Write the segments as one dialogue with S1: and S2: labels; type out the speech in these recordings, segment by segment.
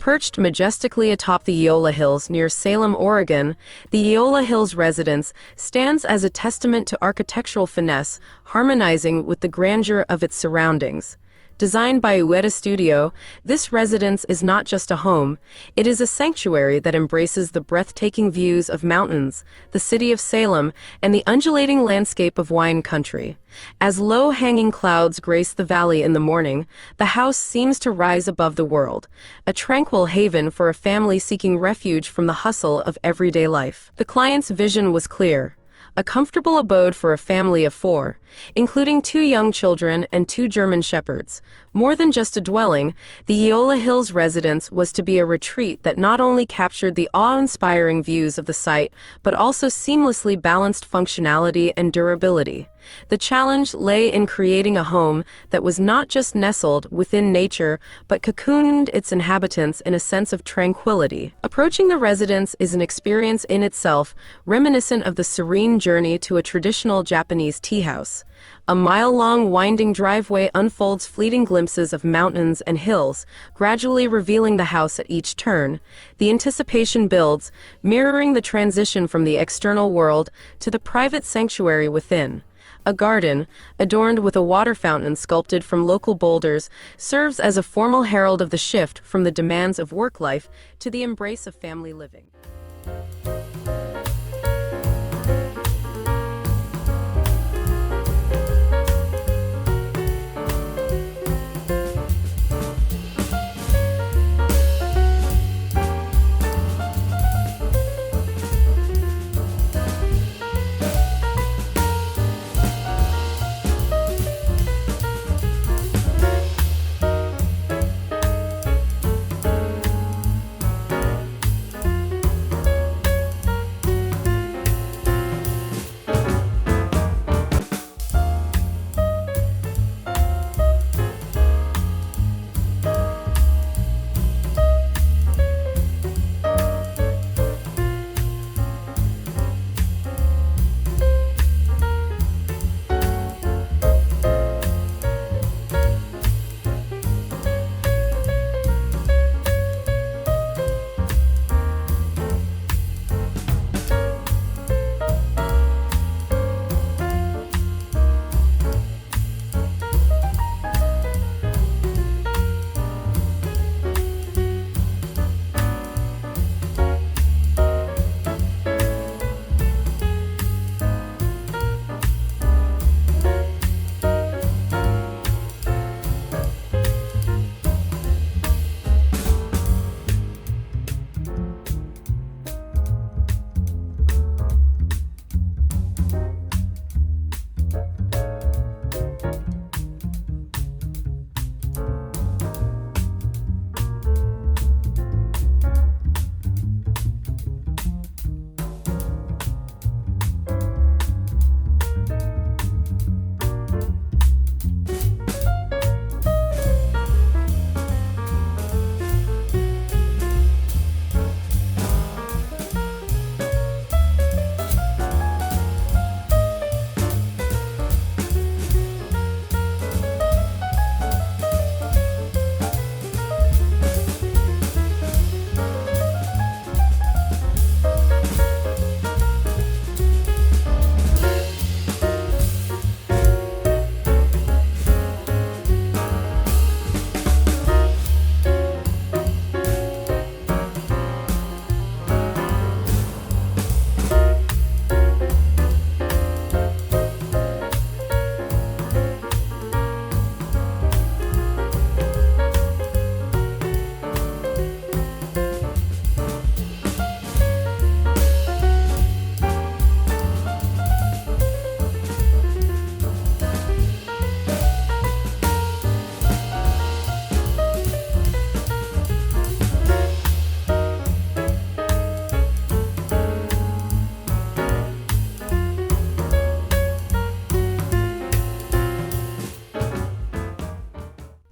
S1: Perched majestically atop the Eola Hills near Salem, Oregon, the Eola Hills Residence stands as a testament to architectural finesse, harmonizing with the grandeur of its surroundings. Designed by Ueda Studio, this residence is not just a home, it is a sanctuary that embraces the breathtaking views of mountains, the city of Salem, and the undulating landscape of wine country. As low-hanging clouds grace the valley in the morning, the house seems to rise above the world, a tranquil haven for a family seeking refuge from the hustle of everyday life. The client's vision was clear: a comfortable abode for a family of 4, including 2 young children and 2 German shepherds. More than just a dwelling, the Eola Hills residence was to be a retreat that not only captured the awe-inspiring views of the site, but also seamlessly balanced functionality and durability. The challenge lay in creating a home that was not just nestled within nature, but cocooned its inhabitants in a sense of tranquility. Approaching the residence is an experience in itself, reminiscent of the serene journey to a traditional Japanese tea house. A mile-long winding driveway unfolds fleeting glimpses of mountains and hills, gradually revealing the house at each turn. The anticipation builds, mirroring the transition from the external world to the private sanctuary within. A garden, adorned with a water fountain sculpted from local boulders, serves as a formal herald of the shift from the demands of work life to the embrace of family living.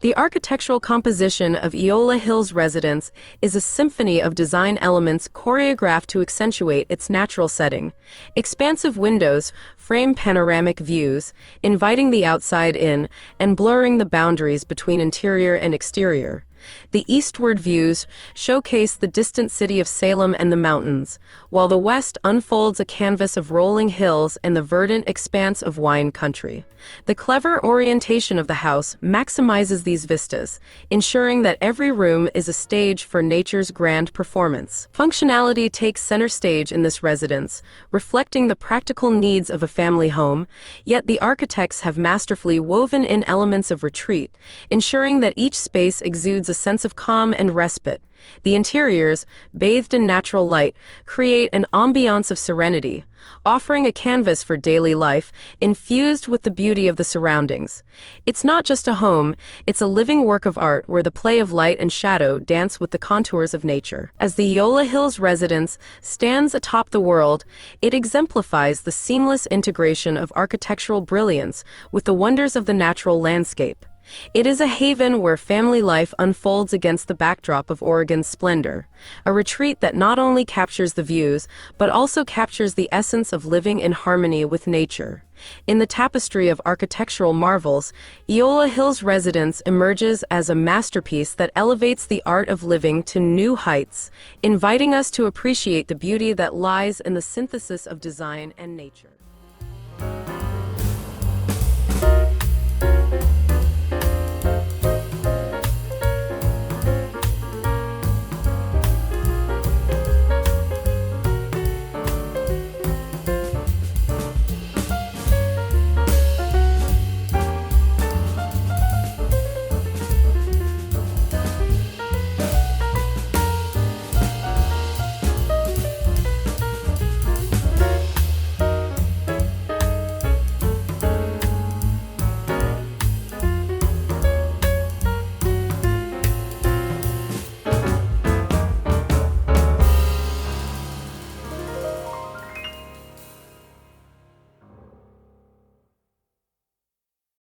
S1: The architectural composition of Eola Hills Residence is a symphony of design elements choreographed to accentuate its natural setting. Expansive windows frame panoramic views, inviting the outside in and blurring the boundaries between interior and exterior. The eastward views showcase the distant city of Salem and the mountains, while the west unfolds a canvas of rolling hills and the verdant expanse of wine country. The clever orientation of the house maximizes these vistas, ensuring that every room is a stage for nature's grand performance. Functionality takes center stage in this residence, reflecting the practical needs of a family home, yet the architects have masterfully woven in elements of retreat, ensuring that each space exudes a sense of calm and respite. The interiors, bathed in natural light, create an ambiance of serenity, offering a canvas for daily life infused with the beauty of the surroundings. It's not just a home, it's a living work of art where the play of light and shadow dance with the contours of nature. As the Eola Hills Residence stands atop the world, it exemplifies the seamless integration of architectural brilliance with the wonders of the natural landscape. It is a haven where family life unfolds against the backdrop of Oregon's splendor, a retreat that not only captures the views, but also captures the essence of living in harmony with nature. In the tapestry of architectural marvels, Eola Hills Residence emerges as a masterpiece that elevates the art of living to new heights, inviting us to appreciate the beauty that lies in the synthesis of design and nature.